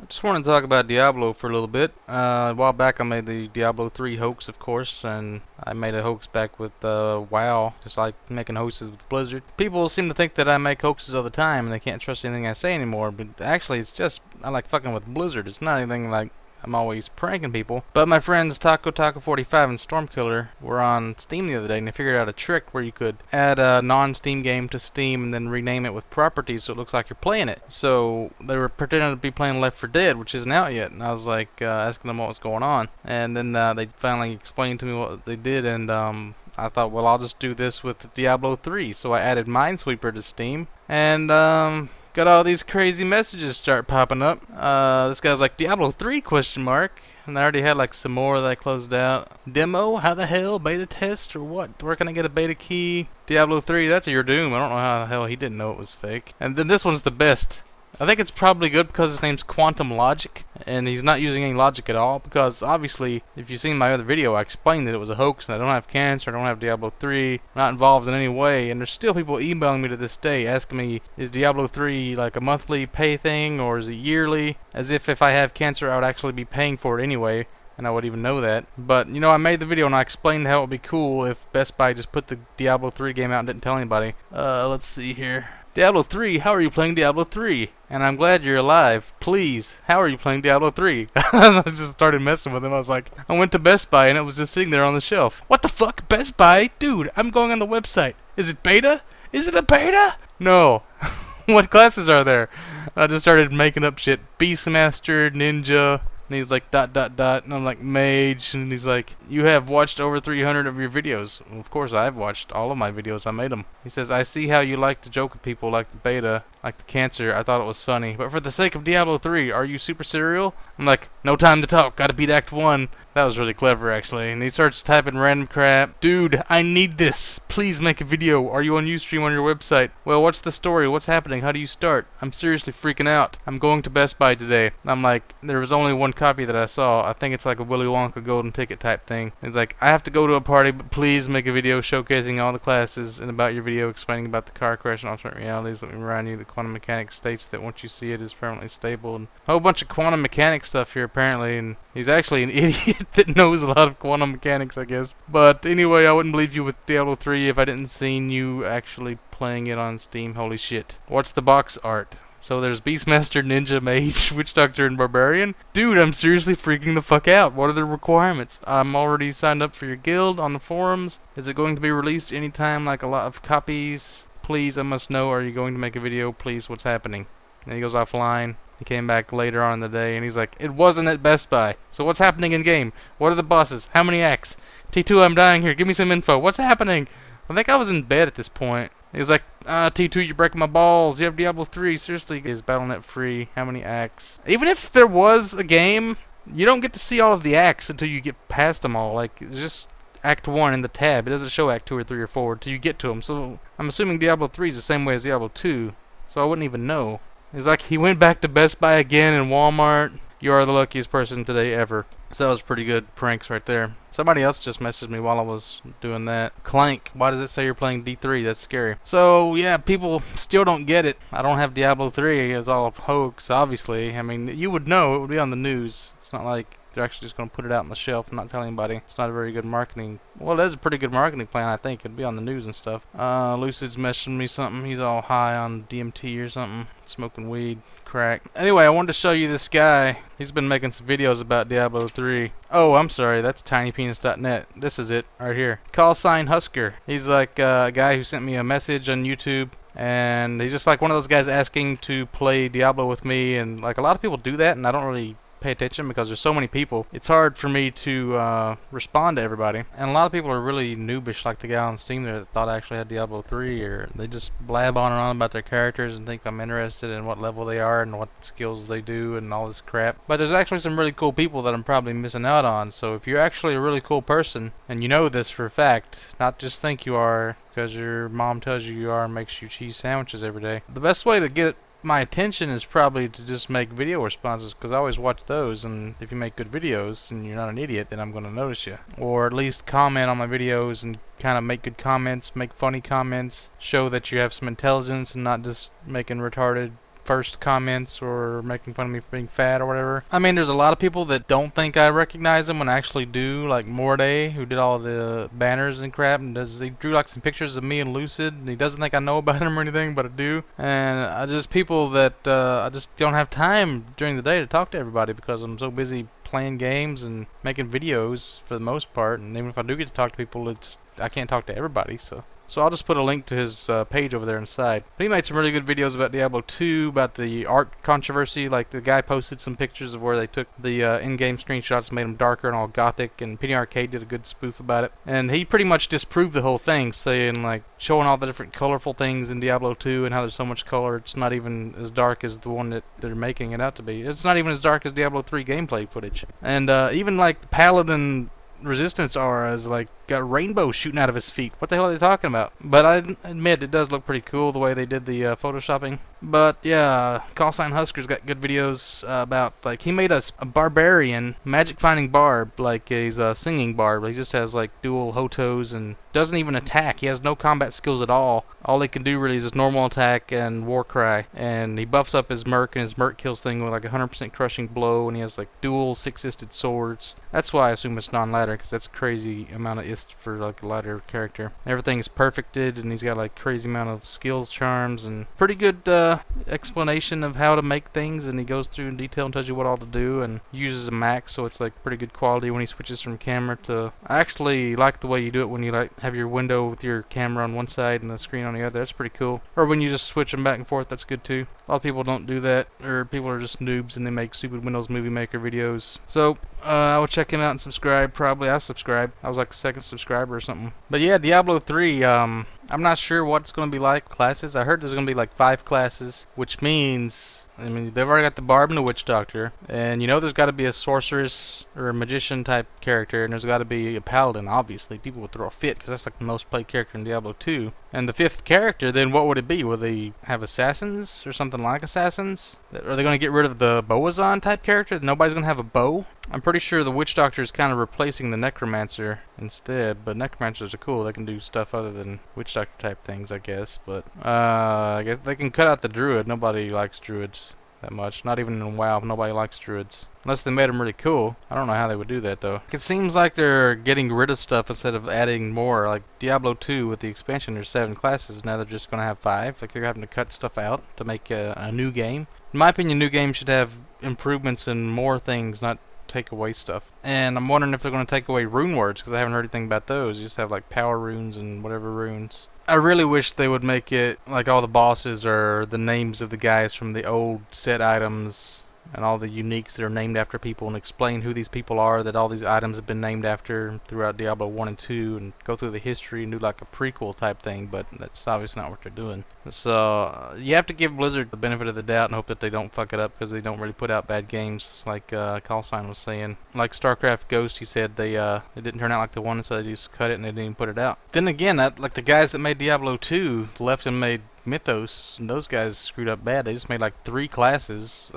I just wanted to talk about Diablo for a little bit. A while back I made the Diablo 3 hoax, of course, and I made a hoax back with WoW, just like making hoaxes with Blizzard. People seem to think that I make hoaxes all the time and they can't trust anything I say anymore, but actually it's just, I like fucking with Blizzard. It's not anything like I'm always pranking people. But my friends Taco45 and Stormkiller were on Steam the other day and they figured out a trick where you could add a non-Steam game to Steam and then rename it with properties so it looks like you're playing it. So they were pretending to be playing Left 4 Dead, which isn't out yet, and I was like asking them what was going on. And then they finally explained to me what they did, and I thought, well, I'll just do this with Diablo 3. So I added Minesweeper to Steam, and got all these crazy messages start popping up. This guy's like, Diablo 3 question mark. And I already had like some more that I closed out. Demo? How the hell? Beta test or what? Where can I get a beta key? Diablo 3, that's your doom. I don't know how the hell he didn't know it was fake. And then this one's the best. I think it's probably good because his name's Quantum Logic, and he's not using any logic at all, because obviously, if you've seen my other video, I explained that it was a hoax, and I don't have cancer, I don't have Diablo 3, I'm not involved in any way, and there's still people emailing me to this day asking me, is Diablo 3 like a monthly pay thing, or is it yearly? As if I have cancer, I would actually be paying for it anyway, and I would even know that. But, you know, I made the video and I explained how it would be cool if Best Buy just put the Diablo 3 game out and didn't tell anybody. Let's see here. Diablo 3, how are you playing Diablo 3? And I'm glad you're alive. Please, how are you playing Diablo 3? I just started messing with him. I was like, I went to Best Buy and it was just sitting there on the shelf. What the fuck? Best Buy? Dude, I'm going on the website. Is it beta? Is it a beta? No. What classes are there? I just started making up shit. Beastmaster, Ninja. And he's like, ... and I'm like, mage, and he's like, you have watched over 300 of your videos. Well, of course I've watched all of my videos, I made them. He says, I see how you like to joke with people like the beta, like the cancer, I thought it was funny. But for the sake of Diablo 3, are you super serial? I'm like, no time to talk, gotta beat Act 1. That was really clever, actually. And he starts typing random crap. Dude, I need this. Please make a video. Are you on Ustream on your website? Well, what's the story? What's happening? How do you start? I'm seriously freaking out. I'm going to Best Buy today. And I'm like, there was only one copy that I saw. I think it's like a Willy Wonka golden ticket type thing. He's like, I have to go to a party, but please make a video showcasing all the classes and about your video explaining about the car crash and alternate realities. Let me remind you, the quantum mechanics states that once you see it, it's permanently stable. And a whole bunch of quantum mechanics stuff here, apparently. And he's actually an idiot that knows a lot of quantum mechanics, I guess. But anyway, I wouldn't believe you with Diablo 3 if I didn't seen you actually playing it on Steam. Holy shit. What's the box art? So there's Beastmaster, Ninja, Mage, Witch Doctor, and Barbarian. Dude, I'm seriously freaking the fuck out. What are the requirements? I'm already signed up for your guild on the forums. Is it going to be released anytime, like a lot of copies? Please, I must know. Are you going to make a video? Please, what's happening? And he goes offline. He came back later on in the day and he's like, it wasn't at Best Buy. So what's happening in game? What are the bosses? How many acts? T2, I'm dying here. Give me some info. What's happening? I think I was in bed at this point. He was like, T2, you're breaking my balls. You have Diablo 3. Seriously, is BattleNet free? How many acts? Even if there was a game, you don't get to see all of the acts until you get past them all. Like, it's just Act 1 in the tab. It doesn't show Act 2 or 3 or 4 until you get to them. So I'm assuming Diablo 3 is the same way as Diablo 2. So I wouldn't even know. He's like, he went back to Best Buy again and Walmart. You are the luckiest person today ever. So that was pretty good pranks right there. Somebody else just messaged me while I was doing that. Clank, why does it say you're playing D3? That's scary. So yeah, people still don't get it. I don't have Diablo 3. It's all a hoax, obviously. I mean, you would know. It would be on the news. It's not like they're actually just going to put it out on the shelf and not tell anybody. It's not a very good marketing. Well, it is a pretty good marketing plan, I think. It'd be on the news and stuff. Lucid's messaging me something. He's all high on DMT or something. Smoking weed, crack. Anyway, I wanted to show you this guy. He's been making some videos about Diablo 3. Oh, I'm sorry. That's tinypenis.net. This is it right here. Call sign Husker. He's like a guy who sent me a message on YouTube. And he's just like one of those guys asking to play Diablo with me. And like a lot of people do that, and I don't really pay attention because there's so many people. It's hard for me to respond to everybody, and a lot of people are really noobish, like the guy on Steam there that thought I actually had Diablo 3, or they just blab on and on about their characters and think I'm interested in what level they are and what skills they do and all this crap. But there's actually some really cool people that I'm probably missing out on. So if you're actually a really cool person and you know this for a fact, not just think you are because your mom tells you are and makes you cheese sandwiches every day, the best way to get my attention is probably to just make video responses, because I always watch those, and if you make good videos and you're not an idiot, then I'm going to notice you. Or at least comment on my videos and kind of make good comments, make funny comments, show that you have some intelligence and not just making retarded first comments or making fun of me for being fat or whatever. I mean, there's a lot of people that don't think I recognize him when I actually do, like Morday, who did all the banners and crap, and he drew like some pictures of me and Lucid, and he doesn't think I know about him or anything, but I do. And I just people that I just don't have time during the day to talk to everybody because I'm so busy playing games and making videos for the most part, and even if I do get to talk to people, I can't talk to everybody, so I'll just put a link to his page over there inside. But he made some really good videos about Diablo 2, about the art controversy. Like the guy posted some pictures of where they took the in-game screenshots and made them darker and all gothic, and PD Arcade did a good spoof about it. And he pretty much disproved the whole thing, saying like showing all the different colorful things in Diablo 2 and how there's so much color. It's not even as dark as the one that they're making it out to be. It's not even as dark as Diablo 3 gameplay footage. And even like the Paladin Resistance auras like got rainbows shooting out of his feet. What the hell are they talking about? But I admit it does look pretty cool the way they did the photoshopping. But yeah, Callsign Husker's got good videos about, like, he made a barbarian magic finding barb, like he's a singing barb. He just has like dual hotos and doesn't even attack. He has no combat skills at all. All he can do really is just normal attack and war cry. And he buffs up his merc, and his merc kills thing with like 100% crushing blow, and he has like dual six-isted swords. That's why I assume it's non-ladder, because that's crazy amount of ist for like a ladder character. Everything is perfected, and he's got like crazy amount of skills, charms, and pretty good explanation of how to make things, and he goes through in detail and tells you what all to do, and uses a Mac, so it's like pretty good quality when he switches from camera to... I actually like the way you do it when you like have your window with your camera on one side and the screen on the other. That's pretty cool. Or when you just switch them back and forth, that's good too. A lot of people don't do that, or people are just noobs and they make stupid Windows Movie Maker videos. So I will check him out and subscribe. Probably I subscribe. I was like a second subscriber or something. But yeah, Diablo 3. I'm not sure what it's going to be like classes. I heard there's going to be like 5 classes, which means, I mean, they've already got the Barb and the Witch Doctor, and you know there's got to be a sorceress or a magician type character, and there's got to be a paladin. Obviously, people would throw a fit because that's like the most played character in Diablo 2. And the 5th character, then what would it be? Will they have assassins or something like assassins? Are they going to get rid of the Boazon type character? Nobody's going to have a bow? I'm pretty sure the Witch Doctor is kind of replacing the Necromancer instead, but Necromancers are cool. They can do stuff other than Witch Doctor type things, I guess. But I guess they can cut out the Druid. Nobody likes Druids that much. Not even in WoW, nobody likes Druids. Unless they made them really cool. I don't know how they would do that though. It seems like they're getting rid of stuff instead of adding more. Like Diablo 2 with the expansion, there's 7 classes. Now they're just going to have 5. Like they're having to cut stuff out to make a new game. In my opinion, new games should have improvements and more things, not take away stuff. And I'm wondering if they're going to take away rune words, because I haven't heard anything about those. You just have like power runes and whatever runes. I really wish they would make it like all the bosses are the names of the guys from the old set items, and all the uniques that are named after people, and explain who these people are that all these items have been named after throughout Diablo 1 and 2, and go through the history and do like a prequel type thing, but that's obviously not what they're doing. So you have to give Blizzard the benefit of the doubt and hope that they don't fuck it up, because they don't really put out bad games, like Callsign was saying. Like StarCraft Ghost, he said they it didn't turn out like the one, so they just cut it and they didn't even put it out. Then again, like the guys that made Diablo 2 left and made Mythos, and those guys screwed up bad. They just made like 3 classes,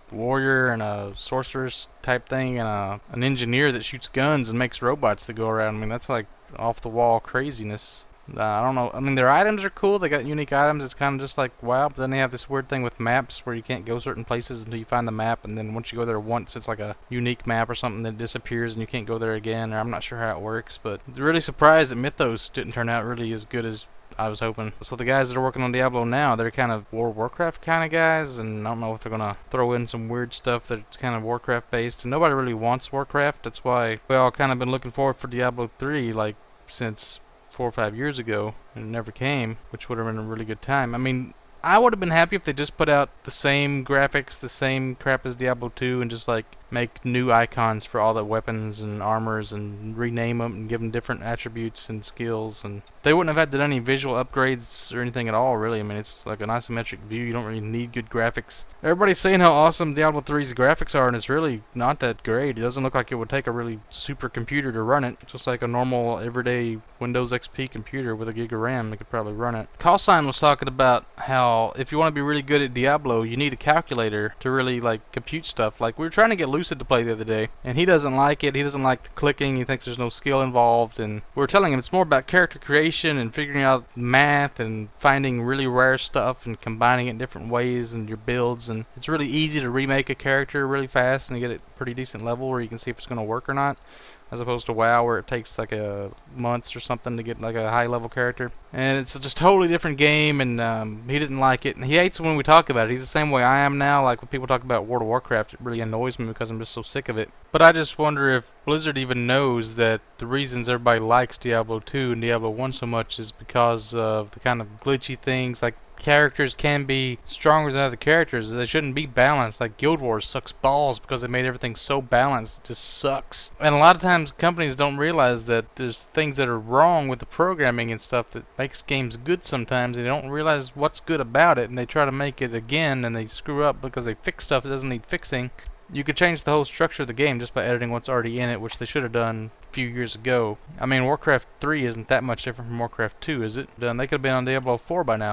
warrior and a sorceress type thing, and an engineer that shoots guns and makes robots that go around. I mean, that's like off the wall craziness. I don't know. I mean, their items are cool. They got unique items. It's kind of just like WoW, but then they have this weird thing with maps where you can't go certain places until you find the map, and then once you go there once, it's like a unique map or something that disappears and you can't go there again. Or I'm not sure how it works, but I'm really surprised that Mythos didn't turn out really as good as I was hoping. So the guys that are working on Diablo now, they're kind of World of Warcraft kind of guys, and I don't know if they're gonna throw in some weird stuff that's kind of Warcraft based. And nobody really wants Warcraft. That's why we all kind of been looking forward for Diablo 3 like since 4 or 5 years ago, and it never came, which would have been a really good time. I mean, I would have been happy if they just put out the same graphics, the same crap as Diablo 2, and just like make new icons for all the weapons and armors and rename them and give them different attributes and skills. And they wouldn't have had to do any visual upgrades or anything at all, really. I mean, it's like an isometric view. You don't really need good graphics. Everybody's saying how awesome Diablo 3's graphics are, and it's really not that great. It doesn't look like it would take a really super computer to run it. Just like a normal everyday Windows XP computer with a gig of RAM, it could probably run it. Callsign was talking about how if you want to be really good at Diablo, you need a calculator to really like compute stuff. Like we were trying to get Lucid to play the other day, and he doesn't like it. He doesn't like the clicking. He thinks there's no skill involved, and we were telling him it's more about character creation and figuring out math and finding really rare stuff and combining it in different ways in your builds. And it's really easy to remake a character really fast and you get it pretty decent level where you can see if it's going to work or not, as opposed to WoW where it takes like a months or something to get like a high level character. And it's just a totally different game, and he didn't like it, and he hates when we talk about it. He's the same way I am now. Like when people talk about World of Warcraft, it really annoys me because I'm just so sick of it. But I just wonder if Blizzard even knows that the reasons everybody likes Diablo 2 and Diablo 1 so much is because of the kind of glitchy things. Like characters can be stronger than other characters. They shouldn't be balanced. Like Guild Wars sucks balls because they made everything so balanced. It just sucks. And a lot of times companies don't realize that there's things that are wrong with the programming and stuff that makes games good sometimes. They don't realize what's good about it, and they try to make it again, and they screw up because they fix stuff that doesn't need fixing. You could change the whole structure of the game just by editing what's already in it, which they should have done a few years ago. I mean, Warcraft 3 isn't that much different from Warcraft 2, is it? They could have been on Diablo 4 by now.